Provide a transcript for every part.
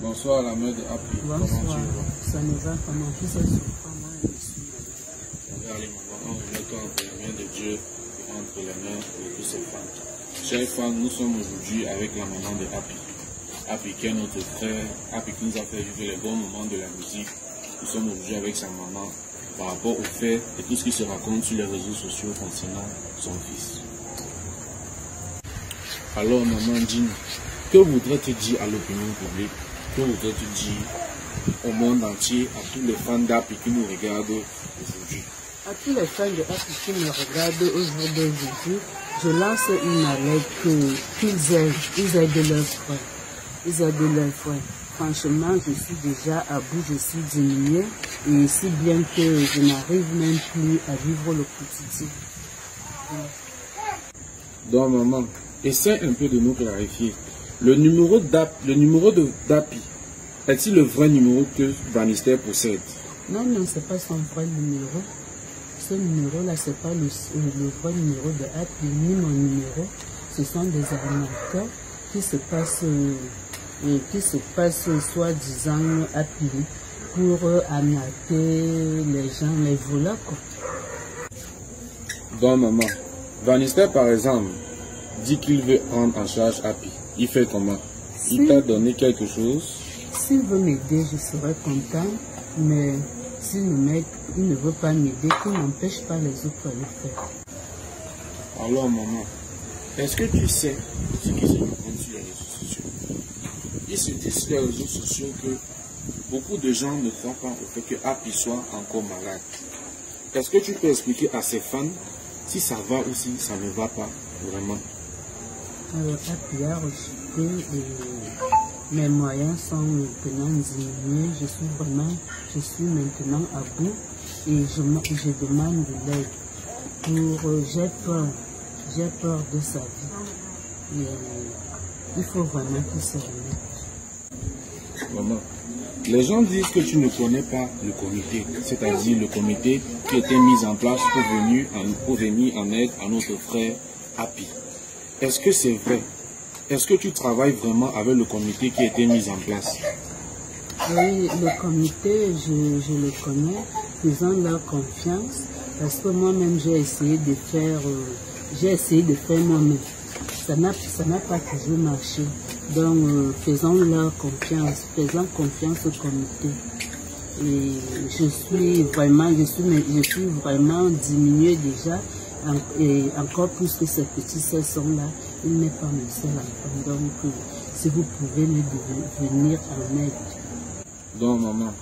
Bonsoir la mère de Happy. Bonsoir. Comment tu vas? Ça nous va comment? Qui se souffre? Moi, je suis Allez maman, on remet toi entre les mains de Dieu et entre les mains de tous ses fans. Chers fans, nous sommes aujourd'hui avec la maman de Happy. Happy qui est notre frère, Happy qui nous a fait vivre les bons moments de la musique. Nous sommes aujourd'hui avec sa maman par rapport au fait et tout ce qui se raconte sur les réseaux sociaux concernant son fils. Alors maman, dis-nous, que voudrais-tu dire à l'opinion publique? Que voudrais-tu dire au monde entier, à tous les fans d'Happy qui nous regardent aujourd'hui? À tous les fans de Happy qui me regardent aujourd'hui, je lance une alerte qu'ils aident leurs frères. Ils aident leurs frères. Franchement, je suis déjà à bout, je suis diminuée et si bien que je n'arrive même plus à vivre le quotidien. Donc maman, essaie un peu de nous clarifier. Le numéro de d'Happy, est-il le vrai numéro que Vanister possède? Non, non, c'est pas son vrai numéro. Ce numéro-là, c'est pas le vrai numéro de Happy, ni mon numéro. Ce sont des arnaqueurs qui se passent soi-disant Happy pour arnaquer les gens, les voleurs, quoi. Donc maman, Vanister par exemple, dit qu'il veut prendre en charge Happy. Il fait comment? Il t'a donné quelque chose? S'il veut m'aider, je serai content, mais s'il ne veut pas m'aider, qu'il n'empêche pas les autres à le faire. Alors maman, est-ce que tu sais ce qui se raconte sur les réseaux sociaux? Il se dit sur les réseaux sociaux que beaucoup de gens ne croient pas au fait que Happy soit encore malade. Est-ce que tu peux expliquer à ses fans si ça va ou si ça ne va pas vraiment? Alors, Happy a rechuté et mes moyens sont maintenant diminués. Je suis maintenant à bout et je demande de l'aide. J'ai peur de sa vie. Et il faut vraiment qu'il se remette. Maman, les gens disent que tu ne connais pas le comité, c'est-à-dire le comité qui a été mis en place pour venir en aide à notre frère Happy. Est-ce que c'est vrai? Est-ce que tu travailles vraiment avec le comité qui a été mis en place? Oui, le comité, je le connais, faisant leur confiance, parce que moi-même j'ai essayé de faire moi-même. Ça n'a pas toujours marché. Donc, faisons leur confiance, faisons confiance au comité. Et je suis vraiment diminuée déjà, et encore plus que ces petits seuls sont là. Il n'est pas mon seul enfant. Donc, si vous pouvez me venir en aide. Donc, maman,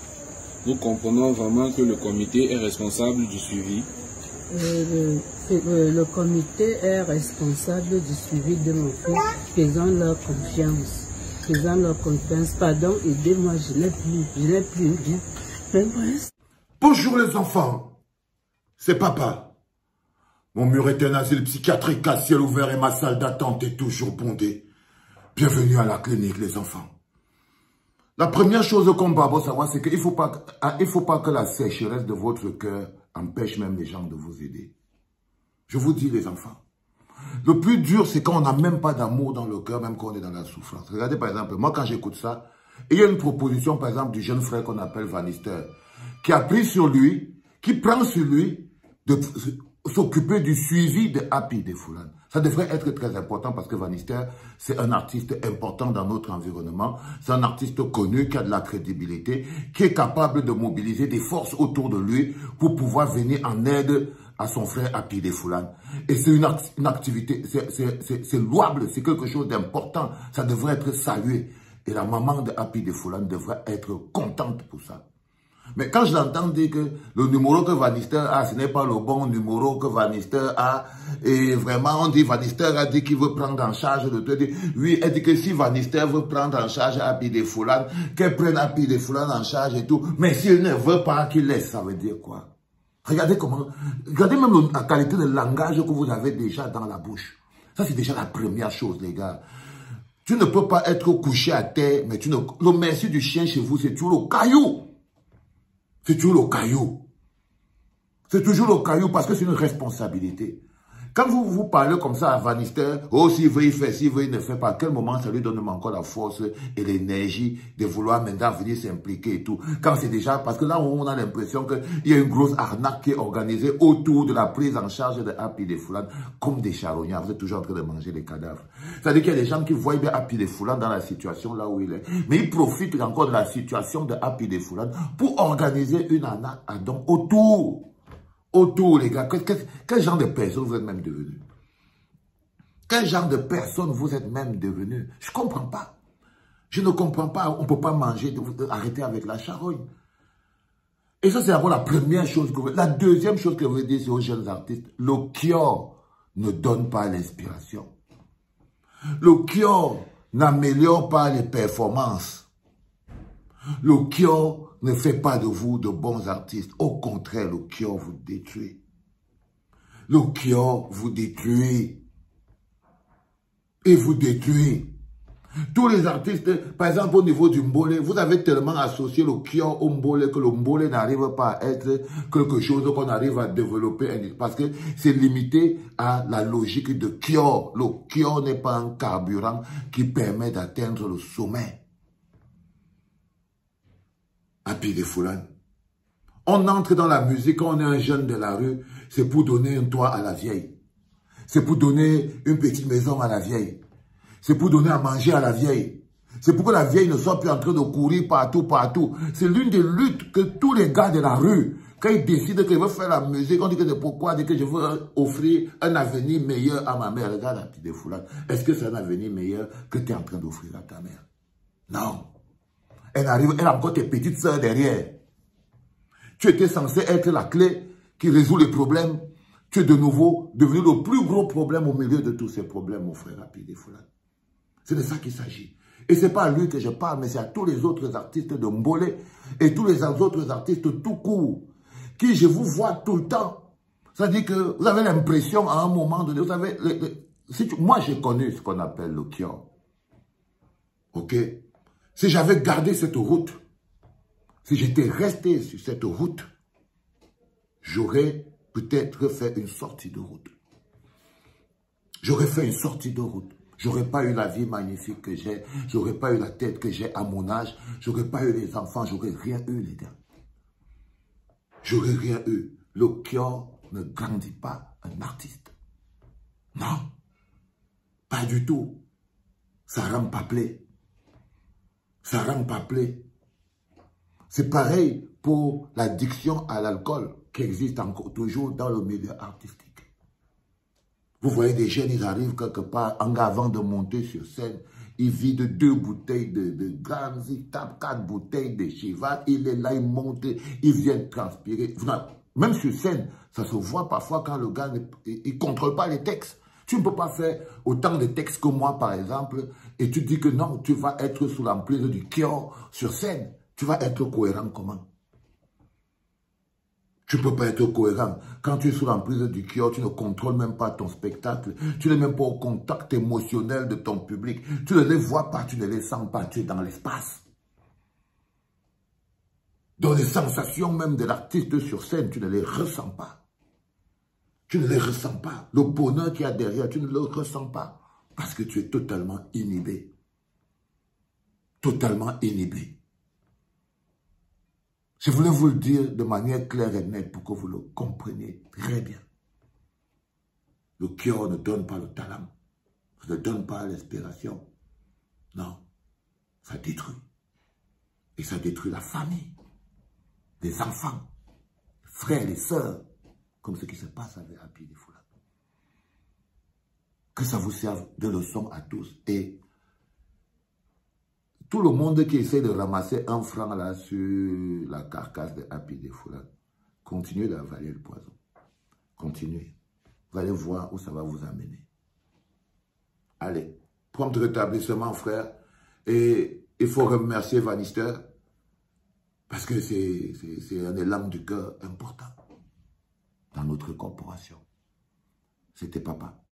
nous comprenons vraiment que le comité est responsable du suivi. Le comité est responsable du suivi de mon fils. Faisons leur confiance. Faisons leur confiance. Pardon, aidez-moi, je n'ai plus rien. Bonjour les enfants, c'est papa. Mon mur est un asile psychiatrique à ciel ouvert et ma salle d'attente est toujours bondée. Bienvenue à la clinique les enfants. La première chose qu'on doit savoir, c'est qu'il ne faut pas que la sécheresse de votre cœur empêche même les gens de vous aider. Je vous dis les enfants, le plus dur c'est quand on n'a même pas d'amour dans le cœur, même quand on est dans la souffrance. Regardez par exemple, moi quand j'écoute ça, il y a une proposition par exemple du jeune frère qu'on appelle Vanister, qui a pris sur lui, qui prend sur lui de s'occuper du suivi de Happy de Foulane. Ça devrait être très important parce que Vanister, c'est un artiste important dans notre environnement. C'est un artiste connu qui a de la crédibilité, qui est capable de mobiliser des forces autour de lui pour pouvoir venir en aide à son frère Happy de Foulane. Et c'est une activité, c'est louable, c'est quelque chose d'important. Ça devrait être salué. Et la maman de Happy de Foulane devrait être contente pour ça. Mais quand je l'entends dire que le numéro que Vanister a, ce n'est pas le bon numéro que Vanister a, et vraiment on dit Vanister a dit qu'il veut prendre en charge le truc. Oui, elle dit que si Vanister veut prendre en charge Happy de Foulane, qu'elle prenne Happy de Foulane en charge et tout. Mais s'il ne veut pas qu'il laisse, ça veut dire quoi? Regardez même la qualité de langage que vous avez déjà dans la bouche. Ça c'est déjà la première chose les gars. Tu ne peux pas être couché à terre, mais le merci du chien chez vous c'est toujours le caillou. C'est toujours le caillou. C'est toujours le caillou parce que c'est une responsabilité. Quand vous parlez comme ça à Vanister, oh, s'il veut, il fait, s'il veut, il ne fait pas. À quel moment ça lui donne encore la force et l'énergie de vouloir maintenant venir s'impliquer et tout. Quand c'est déjà, parce que là, on a l'impression qu'il y a une grosse arnaque qui est organisée autour de la prise en charge de Happy de Foulane, comme des charognards. Vous êtes toujours en train de manger les cadavres. C'est-à-dire qu'il y a des gens qui voient bien Happy de Foulane dans la situation là où il est. Mais ils profitent encore de la situation de Happy de Foulane pour organiser une arnaque à donc autour, les gars. Quel genre de personne vous êtes même devenus? Quel genre de personne vous êtes même devenus? Je ne comprends pas. Je ne comprends pas. On ne peut pas manger, arrêter avec la charogne. Et ça, c'est d'abord la première chose que vous... La deuxième chose que je veux dire aux jeunes artistes, le Kior ne donne pas l'inspiration. Le Kior n'améliore pas les performances. Le Kior ne fait pas de vous de bons artistes. Au contraire, le Kior vous détruit. Le Kior vous détruit. Et vous détruit. Tous les artistes, par exemple au niveau du Mbole, vous avez tellement associé le Kior au Mbole que le Mbole n'arrive pas à être quelque chose qu'on arrive à développer. Parce que c'est limité à la logique de Kior. Le Kior n'est pas un carburant qui permet d'atteindre le sommet. Happy de Foulane. On entre dans la musique, quand on est un jeune de la rue, c'est pour donner un toit à la vieille. C'est pour donner une petite maison à la vieille. C'est pour donner à manger à la vieille. C'est pour que la vieille ne soit plus en train de courir partout. C'est l'une des luttes que tous les gars de la rue, quand ils décident qu'ils veulent faire la musique, on dit que c'est pourquoi, dit que je veux offrir un avenir meilleur à ma mère. Regarde Happy de Foulane. Est-ce que c'est un avenir meilleur que tu es en train d'offrir à ta mère? Non. Elle arrive, elle a encore tes petites sœurs derrière. Tu étais censé être la clé qui résout les problèmes. Tu es de nouveau devenu le plus gros problème au milieu de tous ces problèmes, mon frère Happy de Foulane. C'est de ça qu'il s'agit. Et ce n'est pas à lui que je parle, mais c'est à tous les autres artistes de Mbole et tous les autres artistes tout court, qui je vous vois tout le temps. C'est-à-dire que vous avez l'impression à un moment donné, vous savez, moi j'ai connu ce qu'on appelle le Kior. Ok? Si j'avais gardé cette route, si j'étais resté sur cette route, j'aurais peut-être fait une sortie de route. J'aurais fait une sortie de route. J'aurais pas eu la vie magnifique que j'ai. J'aurais pas eu la tête que j'ai à mon âge. J'aurais pas eu les enfants. J'aurais rien eu, les gars. J'aurais rien eu. Le Kior ne grandit pas un artiste. Non. Pas du tout. Ça rend pas plaît. Ça rend pas plaît. C'est pareil pour l'addiction à l'alcool qui existe encore toujours dans le milieu artistique. Vous voyez des jeunes, ils arrivent quelque part, avant de monter sur scène, ils vident 2 bouteilles de grammes, ils tapent 4 bouteilles de Chivas, il est là, il monte, ils viennent transpirer. Même sur scène, ça se voit parfois quand le gars ne contrôle pas les textes. Tu ne peux pas faire autant de textes que moi, par exemple, et tu dis que non, tu vas être sous l'emprise du Kior sur scène. Tu vas être cohérent comment? Tu ne peux pas être cohérent. Quand tu es sous l'emprise du Kior, tu ne contrôles même pas ton spectacle. Tu n'es même pas au contact émotionnel de ton public. Tu ne les vois pas, tu ne les sens pas, tu es dans l'espace. Dans les sensations même de l'artiste sur scène, tu ne les ressens pas. Tu ne les ressens pas. Le bonheur qu'il y a derrière, tu ne le ressens pas. Parce que tu es totalement inhibé. Totalement inhibé. Je voulais vous le dire de manière claire et nette pour que vous le compreniez très bien. Le Kior ne donne pas le talent. Ça ne donne pas l'inspiration. Non. Ça détruit. Et ça détruit la famille. Les enfants. Les frères, les sœurs. Comme ce qui se passe avec Happy de Foulane. Que ça vous serve de leçon à tous. Et tout le monde qui essaie de ramasser un franc là sur la carcasse de Happy de Foulane, continuez d'avaler le poison. Continuez. Vous allez voir où ça va vous amener. Allez, prompt rétablissement, frère. Et il faut remercier Vanister parce que c'est un élan du cœur important dans notre corporation. C'était papa.